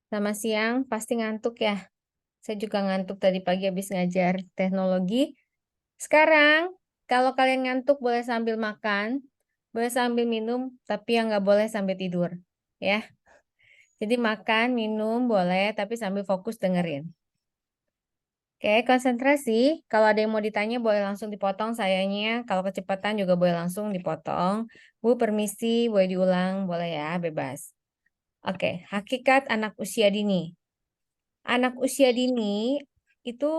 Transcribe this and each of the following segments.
Selamat siang, pasti ngantuk ya. Saya juga ngantuk tadi pagi habis ngajar teknologi. Sekarang, kalau kalian ngantuk boleh sambil makan, boleh sambil minum, tapi yang nggak boleh sambil tidur. Ya, jadi makan, minum boleh, tapi sambil fokus dengerin. Oke, konsentrasi. Kalau ada yang mau ditanya boleh langsung dipotong sayanya. Kalau kecepatan juga boleh langsung dipotong. Bu, permisi, boleh diulang, boleh ya, bebas. Oke, hakikat anak usia dini. Anak usia dini itu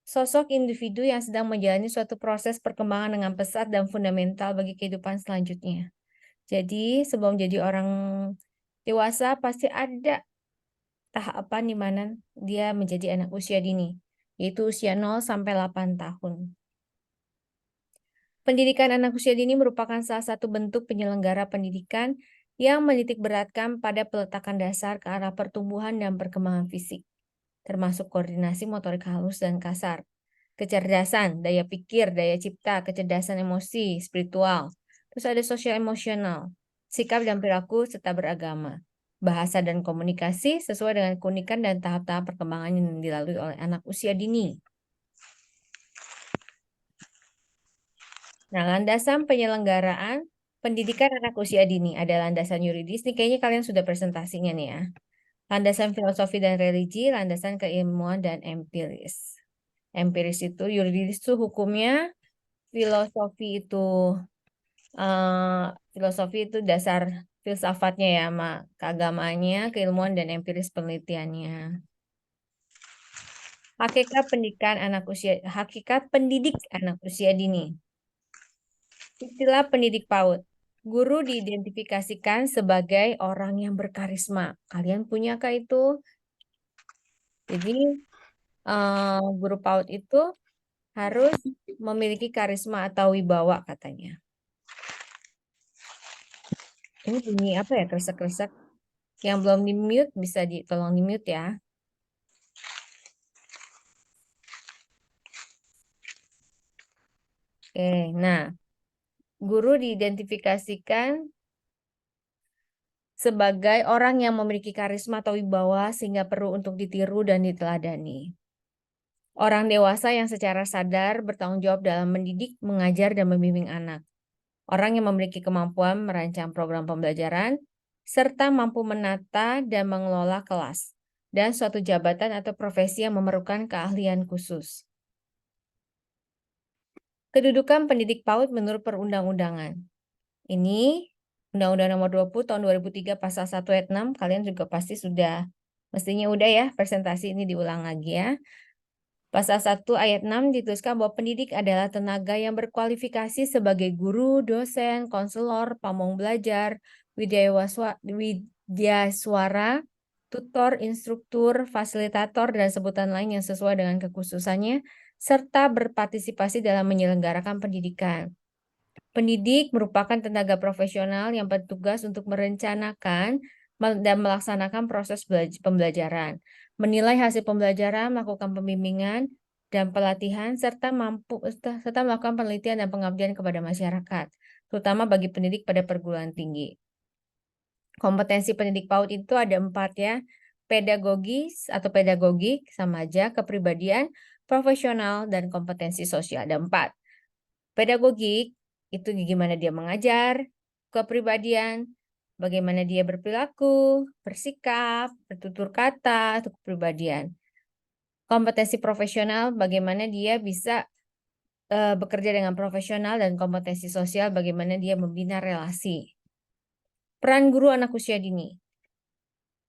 sosok individu yang sedang menjalani suatu proses perkembangan dengan pesat dan fundamental bagi kehidupan selanjutnya. Jadi, sebelum jadi orang dewasa, pasti ada tahapan di mana dia menjadi anak usia dini, yaitu usia 0 sampai 8 tahun. Pendidikan anak usia dini merupakan salah satu bentuk penyelenggara pendidikan yang menitik beratkan pada peletakan dasar ke arah pertumbuhan dan perkembangan fisik, termasuk koordinasi motorik halus dan kasar, kecerdasan, daya pikir, daya cipta, kecerdasan emosi, spiritual. Terus ada sosial emosional, sikap dan perilaku serta beragama. Bahasa dan komunikasi sesuai dengan keunikan dan tahap-tahap perkembangan yang dilalui oleh anak usia dini. Nah, landasan penyelenggaraan pendidikan anak usia dini ada landasan yuridis. Nih kayaknya kalian sudah presentasinya nih ya. Landasan filosofi dan religi, landasan keilmuan dan empiris. Empiris itu, yuridis itu hukumnya, eh, filosofi itu dasar filsafatnya ya, sama keagamaannya, keilmuan dan empiris penelitiannya. Hakikat pendidik anak usia dini. Istilah pendidik PAUD. Guru diidentifikasikan sebagai orang yang berkarisma. Kalian punyakah itu? Jadi guru PAUD itu harus memiliki karisma atau wibawa katanya. Ini bunyi apa ya, kresek-kresek? Yang belum di-mute bisa tolong di-mute ya. Oke, nah, guru diidentifikasikan sebagai orang yang memiliki karisma atau wibawa sehingga perlu untuk ditiru dan diteladani. Orang dewasa yang secara sadar bertanggung jawab dalam mendidik, mengajar, dan membimbing anak. Orang yang memiliki kemampuan merancang program pembelajaran, serta mampu menata dan mengelola kelas, dan suatu jabatan atau profesi yang memerlukan keahlian khusus. Kedudukan pendidik PAUD menurut perundang-undangan. Ini Undang-Undang Nomor 20 Tahun 2003 Pasal 1 Ayat 6, kalian juga pasti mestinya udah ya, presentasi ini diulang lagi ya. Pasal 1 Ayat 6 dituliskan bahwa pendidik adalah tenaga yang berkualifikasi sebagai guru, dosen, konselor, pamong belajar, widyaswara, tutor, instruktur, fasilitator, dan sebutan lain yang sesuai dengan kekhususannya, serta berpartisipasi dalam menyelenggarakan pendidikan. Pendidik merupakan tenaga profesional yang bertugas untuk merencanakan dan melaksanakan proses pembelajaran, menilai hasil pembelajaran, melakukan pembimbingan dan pelatihan, serta melakukan penelitian dan pengabdian kepada masyarakat, terutama bagi pendidik pada perguruan tinggi. Kompetensi pendidik PAUD itu ada 4 ya, pedagogis atau pedagogik, sama aja, kepribadian, profesional, dan kompetensi sosial, ada 4. Pedagogik itu gimana dia mengajar, kepribadian, bagaimana dia berperilaku, bersikap, bertutur kata, itu kepribadian. Kompetensi profesional, bagaimana dia bisa bekerja dengan profesional, dan kompetensi sosial, bagaimana dia membina relasi. Peran guru anak usia dini.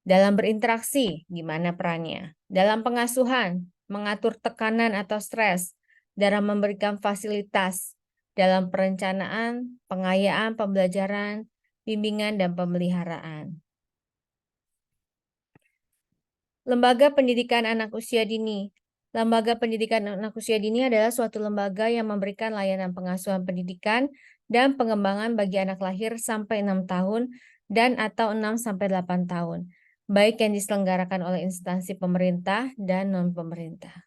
Dalam berinteraksi, gimana perannya? Dalam pengasuhan, mengatur tekanan atau stres, dalam memberikan fasilitas, dalam perencanaan, pengayaan, pembelajaran, bimbingan, dan pemeliharaan. Lembaga Pendidikan Anak Usia Dini. Lembaga Pendidikan Anak Usia Dini adalah suatu lembaga yang memberikan layanan pengasuhan pendidikan dan pengembangan bagi anak lahir sampai 6 tahun dan atau 6 sampai 8 tahun, baik yang diselenggarakan oleh instansi pemerintah dan non-pemerintah.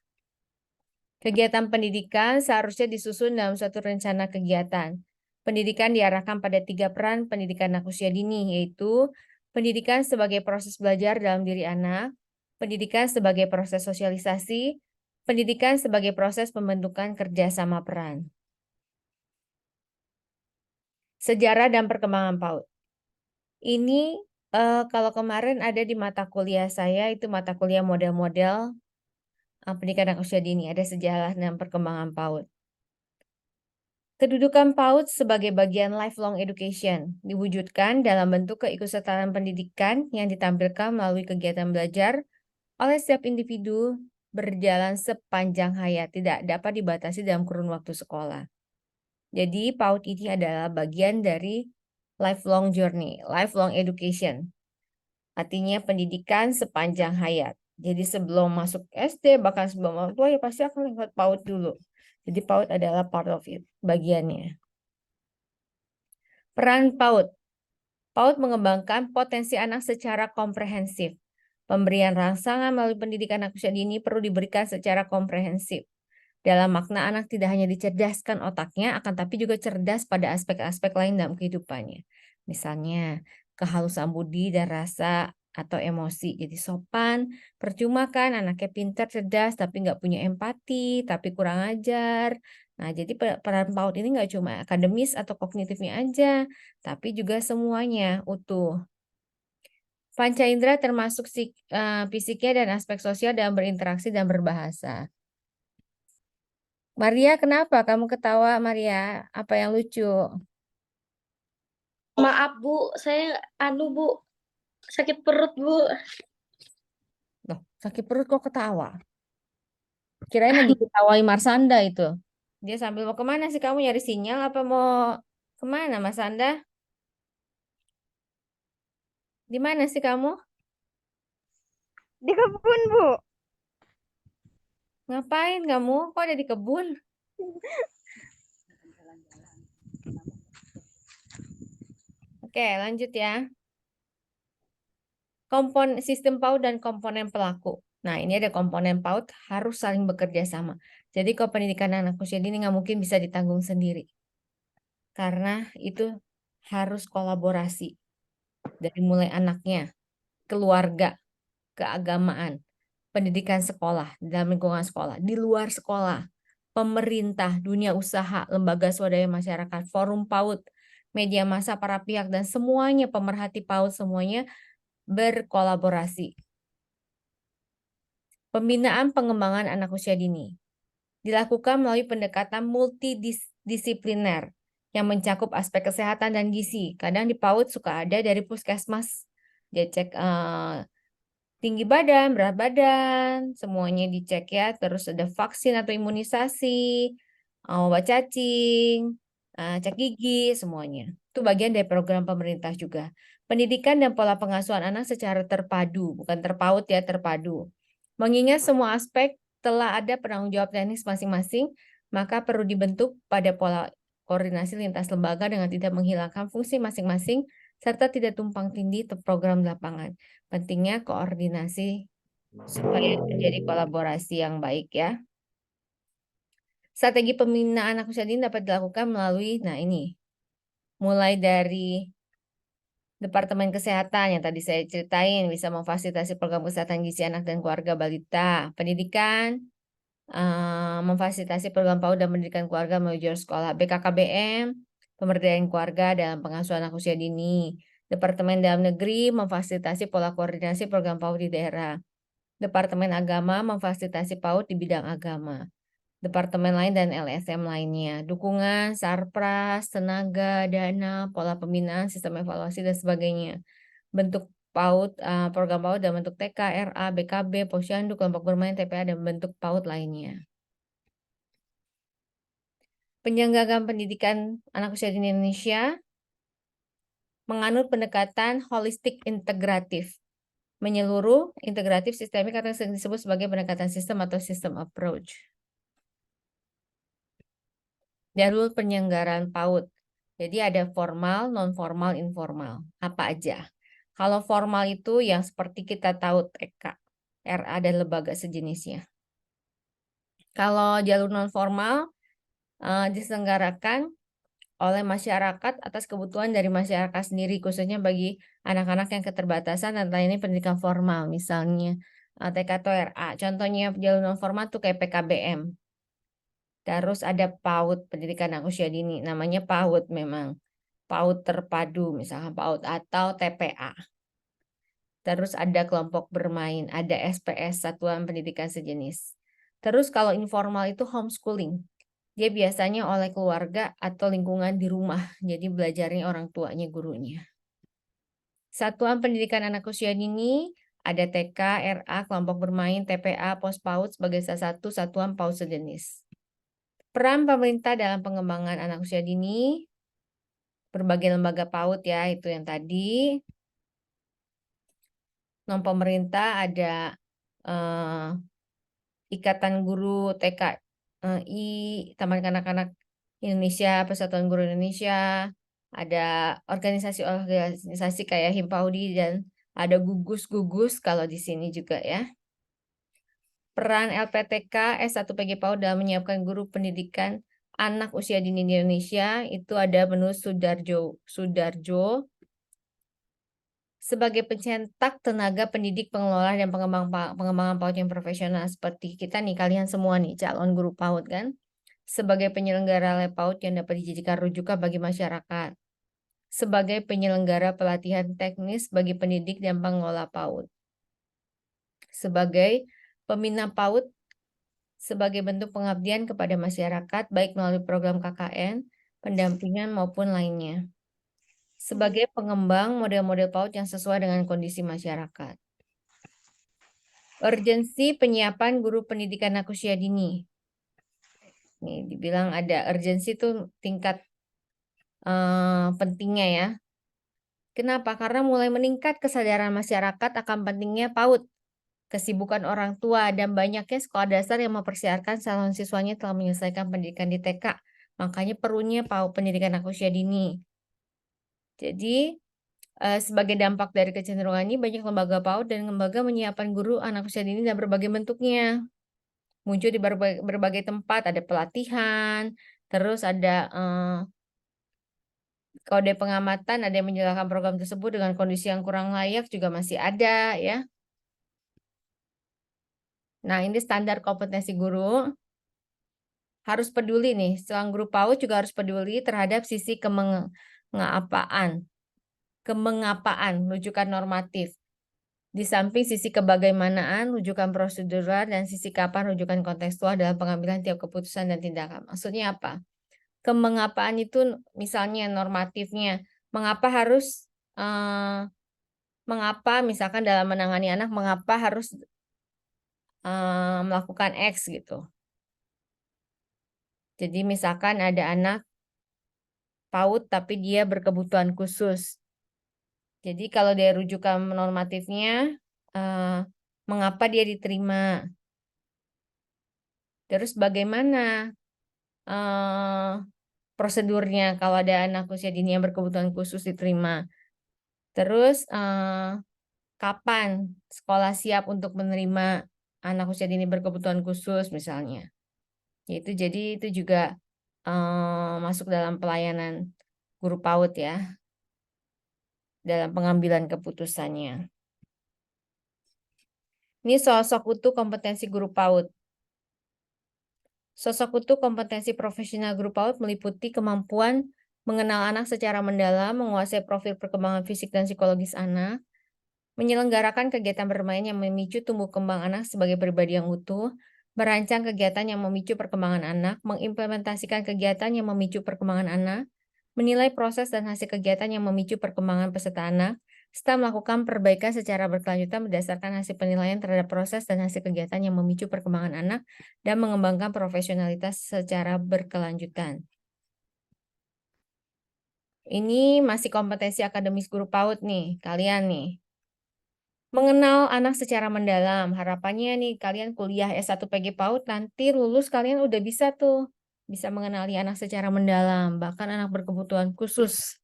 Kegiatan pendidikan seharusnya disusun dalam suatu rencana kegiatan. Pendidikan diarahkan pada 3 peran pendidikan anak usia dini, yaitu pendidikan sebagai proses belajar dalam diri anak, pendidikan sebagai proses sosialisasi, pendidikan sebagai proses pembentukan kerjasama peran. Sejarah dan perkembangan PAUD. Ini kalau kemarin ada di mata kuliah saya, itu mata kuliah model-model pendidikan anak usia dini, ada sejarah dan perkembangan PAUD. Kedudukan PAUD sebagai bagian lifelong education diwujudkan dalam bentuk keikutsertaan pendidikan yang ditampilkan melalui kegiatan belajar oleh setiap individu berjalan sepanjang hayat, tidak dapat dibatasi dalam kurun waktu sekolah. Jadi PAUD ini adalah bagian dari lifelong journey, lifelong education. Artinya pendidikan sepanjang hayat. Jadi sebelum masuk SD, bahkan sebelum orang tua ya pasti akan lewat PAUD dulu. Jadi PAUD adalah part of it, bagiannya. Peran PAUD. PAUD mengembangkan potensi anak secara komprehensif. Pemberian rangsangan melalui pendidikan anak usia dini perlu diberikan secara komprehensif. Dalam makna anak tidak hanya dicerdaskan otaknya, akan tapi juga cerdas pada aspek-aspek lain dalam kehidupannya. Misalnya, kehalusan budi dan rasa atau emosi. Jadi sopan, percuma kan anaknya pintar, cerdas, tapi nggak punya empati, tapi kurang ajar. Nah, jadi peran PAUD ini nggak cuma akademis atau kognitifnya aja, tapi juga semuanya utuh. Panca indera termasuk fisiknya dan aspek sosial dalam berinteraksi dan berbahasa. Maria, kenapa kamu ketawa, Maria? Apa yang lucu? Maaf Bu, saya Bu, sakit perut Bu. Loh, sakit perut kok ketawa? Kirain lagi ketawai Marsanda itu. Dia sambil mau kemana sih kamu nyari sinyal apa mau kemana, Mas Anda? Di mana sih kamu? Di kebun, Bu. Ngapain kamu? Kok ada di kebun? Oke, lanjut ya. Sistem PAUD dan komponen pelaku. Nah, ini ada komponen PAUD harus saling bekerja sama. Jadi kalau pendidikan anak usia dini nggak mungkin bisa ditanggung sendiri. Karena itu harus kolaborasi. Dari mulai anaknya, keluarga, keagamaan, pendidikan sekolah, dalam lingkungan sekolah, di luar sekolah, pemerintah, dunia usaha, lembaga swadaya masyarakat, forum PAUD, media massa, para pihak, dan semuanya pemerhati PAUD, semuanya berkolaborasi. Pembinaan pengembangan anak usia dini dilakukan melalui pendekatan multidisipliner yang mencakup aspek kesehatan dan gizi. Kadang di PAUD suka ada dari puskesmas. Dia cek tinggi badan, berat badan, semuanya dicek ya. Terus ada vaksin atau imunisasi, obat cacing, cek gigi, semuanya. Itu bagian dari program pemerintah juga. Pendidikan dan pola pengasuhan anak secara terpadu, bukan terpaut ya, terpadu. Mengingat semua aspek telah ada penanggung jawab teknis masing-masing, maka perlu dibentuk pada pola koordinasi lintas lembaga dengan tidak menghilangkan fungsi masing-masing, serta tidak tumpang tindih program lapangan. Pentingnya koordinasi supaya terjadi kolaborasi yang baik ya. Strategi pembinaan anak usia dini dapat dilakukan melalui, nah ini, mulai dari Departemen Kesehatan yang tadi saya ceritain, bisa memfasilitasi program kesehatan gizi anak dan keluarga balita, pendidikan, memfasilitasi program PAUD dan pendidikan keluarga melalui jalur sekolah, BKKBM, pemberdayaan keluarga dalam pengasuhan anak usia dini, Departemen Dalam Negeri memfasilitasi pola koordinasi program PAUD di daerah, Departemen Agama memfasilitasi PAUD di bidang agama. Departemen lain dan LSM lainnya. Dukungan, sarpras, tenaga, dana, pola pembinaan, sistem evaluasi, dan sebagainya. Bentuk PAUD, program PAUD dalam bentuk TK, RA, BKB, Posyandu, kelompok bermain, TPA, dan bentuk PAUD lainnya. Penyelenggaraan pendidikan anak usia dini Indonesia menganut pendekatan holistik integratif, menyeluruh, integratif, sistemik, atau yang disebut sebagai pendekatan sistem atau system approach. Jalur penyelenggaraan PAUD. Jadi ada formal, non-formal, informal. Apa aja? Kalau formal itu yang seperti kita tahu TK, RA, dan lembaga sejenisnya. Kalau jalur non-formal diselenggarakan oleh masyarakat atas kebutuhan dari masyarakat sendiri, khususnya bagi anak-anak yang keterbatasan dan lainnya pendidikan formal, misalnya TK atau RA. Contohnya jalur non formal tuh kayak PKBM. Terus ada PAUD, pendidikan anak usia dini, namanya PAUD memang. PAUD terpadu, misalnya PAUD atau TPA. Terus ada kelompok bermain, ada SPS, Satuan Pendidikan Sejenis. Terus kalau informal itu homeschooling. Dia biasanya oleh keluarga atau lingkungan di rumah. Jadi belajarnya orang tuanya, gurunya. Satuan Pendidikan Anak Usia Dini, ada TK, RA, kelompok bermain, TPA, pos PAUD sebagai salah satu satuan PAUD sejenis. Peran pemerintah dalam pengembangan anak usia dini, berbagai lembaga PAUD ya, itu yang tadi. Non pemerintah ada Ikatan Guru TKI, Taman Kanak-Kanak Indonesia, Persatuan Guru Indonesia, ada organisasi-organisasi kayak Himpaudi dan ada gugus-gugus kalau di sini juga ya. Peran LPTK S1 PG PAUD dalam menyiapkan guru pendidikan anak usia dini di Indonesia itu ada menurut Sudarjo sebagai pencetak tenaga pendidik, pengelola dan pengembangan PAUD yang profesional seperti kita nih, kalian semua nih calon guru PAUD kan, sebagai penyelenggara PAUD yang dapat dijadikan rujukan bagi masyarakat, sebagai penyelenggara pelatihan teknis bagi pendidik dan pengelola PAUD, sebagai pembina PAUD sebagai bentuk pengabdian kepada masyarakat, baik melalui program KKN, pendampingan maupun lainnya. Sebagai pengembang model-model PAUD yang sesuai dengan kondisi masyarakat. Urgensi penyiapan guru pendidikan anak usia dini. Nih, dibilang ada urgensi itu tingkat pentingnya ya. Kenapa? Karena mulai meningkat kesadaran masyarakat akan pentingnya PAUD. Kesibukan orang tua dan banyaknya sekolah dasar yang mempersiapkan calon siswanya telah menyelesaikan pendidikan di TK. Makanya perlunya PAUD, pendidikan anak usia dini. Jadi, sebagai dampak dari kecenderungan ini, banyak lembaga PAUD dan lembaga menyiapkan guru anak usia dini dalam berbagai bentuknya. Muncul di berbagai tempat, ada pelatihan, terus ada kode pengamatan, ada yang menjalankan program tersebut dengan kondisi yang kurang layak juga masih ada ya. Nah, ini standar kompetensi guru. Harus peduli nih, seorang guru PAUD juga harus peduli terhadap sisi kemengapaan, rujukan normatif. Di samping sisi kebagaimanaan, rujukan prosedural, dan sisi kapan rujukan kontekstual dalam pengambilan tiap keputusan dan tindakan. Maksudnya apa? Kemengapaan itu misalnya normatifnya. Mengapa harus, mengapa misalkan dalam menangani anak, mengapa harus melakukan X gitu. Jadi misalkan ada anak PAUD tapi dia berkebutuhan khusus. Jadi kalau dari rujukan normatifnya, mengapa dia diterima? Terus bagaimana prosedurnya kalau ada anak usia dini yang berkebutuhan khusus diterima? Terus kapan sekolah siap untuk menerima anak usia dini berkebutuhan khusus misalnya? Jadi itu juga masuk dalam pelayanan guru PAUD ya, dalam pengambilan keputusannya. Ini sosok utuh kompetensi guru PAUD. Sosok utuh kompetensi profesional guru PAUD meliputi kemampuan mengenal anak secara mendalam, menguasai profil perkembangan fisik dan psikologis anak, menyelenggarakan kegiatan bermain yang memicu tumbuh kembang anak sebagai pribadi yang utuh, merancang kegiatan yang memicu perkembangan anak, mengimplementasikan kegiatan yang memicu perkembangan anak, menilai proses dan hasil kegiatan yang memicu perkembangan peserta anak, serta melakukan perbaikan secara berkelanjutan berdasarkan hasil penilaian terhadap proses dan hasil kegiatan yang memicu perkembangan anak, dan mengembangkan profesionalitas secara berkelanjutan. Ini masih kompetensi akademis guru PAUD nih, kalian nih. Mengenal anak secara mendalam. Harapannya nih kalian kuliah S1 PG PAUD nanti lulus kalian udah bisa tuh. Bisa mengenali anak secara mendalam. Bahkan anak berkebutuhan khusus.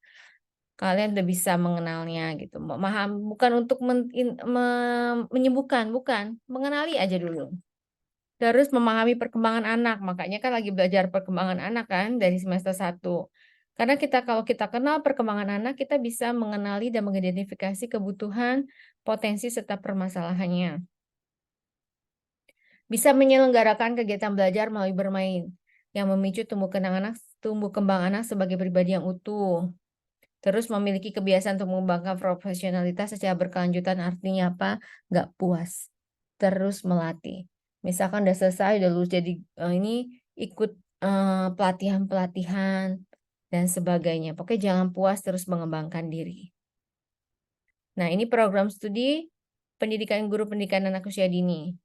Kalian udah bisa mengenalnya gitu. Bukan untuk menyembuhkan, bukan. Mengenali aja dulu. Terus memahami perkembangan anak. Makanya kan lagi belajar perkembangan anak kan dari semester 1. Karena kalau kita kenal perkembangan anak, kita bisa mengenali dan mengidentifikasi kebutuhan, potensi, serta permasalahannya. Bisa menyelenggarakan kegiatan belajar melalui bermain yang memicu tumbuh kembang anak sebagai pribadi yang utuh. Terus memiliki kebiasaan untuk mengembangkan profesionalitas secara berkelanjutan, artinya apa? Nggak puas. Terus melatih. Misalkan udah selesai, udah lulus jadi ini ikut pelatihan-pelatihan dan sebagainya. Pokoknya jangan puas, terus mengembangkan diri. Nah, ini program studi pendidikan guru pendidikan anak usia dini.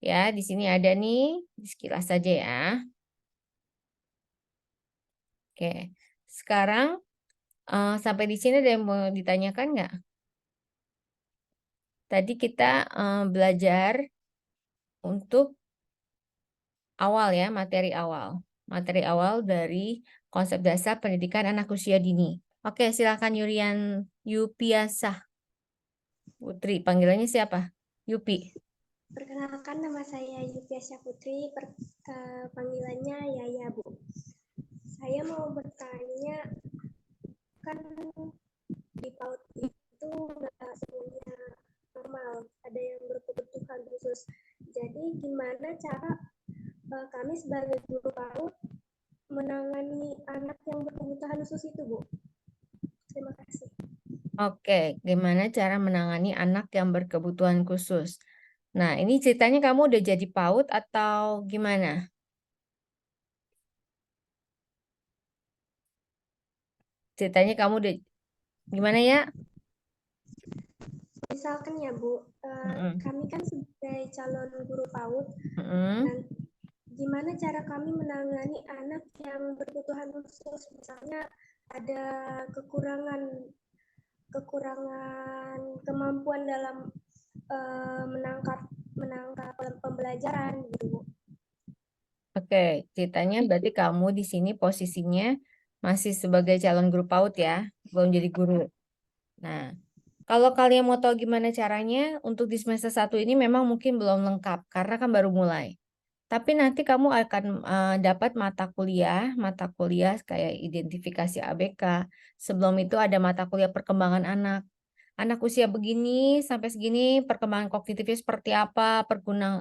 Ya, di sini ada nih, sekilas saja ya. Oke, sekarang sampai di sini ada yang mau ditanyakan nggak? Tadi kita belajar untuk awal ya, materi awal. Materi awal dari konsep dasar pendidikan anak usia dini. Oke, silakan Yupiasah Putri. Panggilannya siapa? Yupi. Perkenalkan, nama saya Yupiasah Putri, panggilannya Yaya, Bu. Saya mau bertanya, kan di PAUD itu nggak semuanya normal, ada yang berkebutuhan khusus. Jadi gimana cara kami sebagai guru PAUD menangani anak yang berkebutuhan khusus itu, Bu? Terima kasih. Oke, gimana cara menangani anak yang berkebutuhan khusus? Nah, ini ceritanya kamu udah jadi PAUD atau gimana? Ceritanya kamu udah gimana ya? Misalkan ya, Bu, kami kan sebagai calon guru PAUD, dan gimana cara kami menangani anak yang berkebutuhan khusus, misalnya ada kekurangan kemampuan dalam menangkap pembelajaran gitu, Bu. Oke, ceritanya berarti kamu di sini posisinya masih sebagai calon guru PAUD ya, belum jadi guru. Nah, kalau kalian mau tahu gimana caranya, untuk di semester 1 ini memang mungkin belum lengkap, karena kan baru mulai. Tapi nanti kamu akan dapat mata kuliah kayak identifikasi ABK. Sebelum itu ada mata kuliah perkembangan anak. Anak usia begini sampai segini perkembangan kognitifnya seperti apa,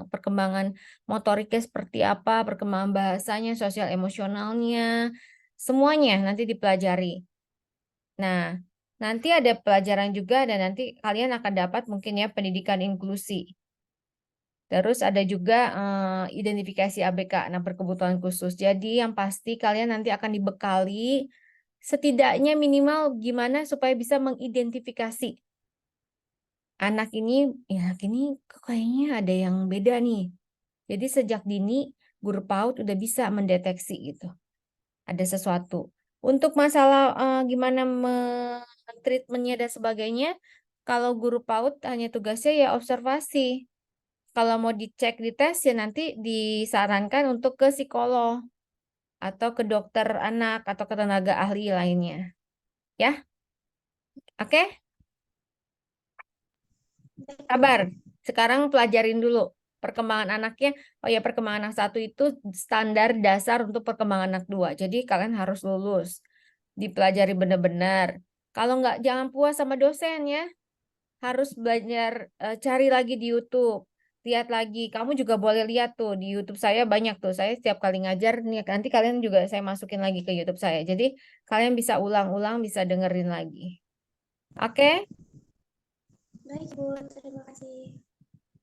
perkembangan motoriknya seperti apa, perkembangan bahasanya, sosial emosionalnya, semuanya nanti dipelajari. Nah, nanti ada pelajaran juga dan nanti kalian akan dapat mungkin ya pendidikan inklusi. Terus ada juga identifikasi ABK, nah berkebutuhan khusus. Jadi yang pasti kalian nanti akan dibekali setidaknya minimal gimana supaya bisa mengidentifikasi anak ini, ya ini kayaknya ada yang beda nih. Jadi sejak dini guru PAUD udah bisa mendeteksi gitu. Ada sesuatu. Untuk masalah gimana treatmentnya dan sebagainya, kalau guru PAUD hanya tugasnya ya observasi. Kalau mau dicek di tes ya nanti disarankan untuk ke psikolog atau ke dokter anak atau ke tenaga ahli lainnya. Ya, oke? Sabar. Sekarang pelajarin dulu perkembangan anaknya. Oh ya, perkembangan anak 1 itu standar dasar untuk perkembangan anak 2. Jadi kalian harus lulus. Dipelajari benar-benar. Kalau nggak, jangan puas sama dosen ya. Harus belajar, cari lagi di YouTube. Lihat lagi. Kamu juga boleh lihat tuh di YouTube saya banyak tuh. Saya setiap kali ngajar nih nanti kalian juga saya masukin lagi ke YouTube saya. Jadi kalian bisa ulang-ulang, bisa dengerin lagi. Oke? Baik, Bu. Terima kasih.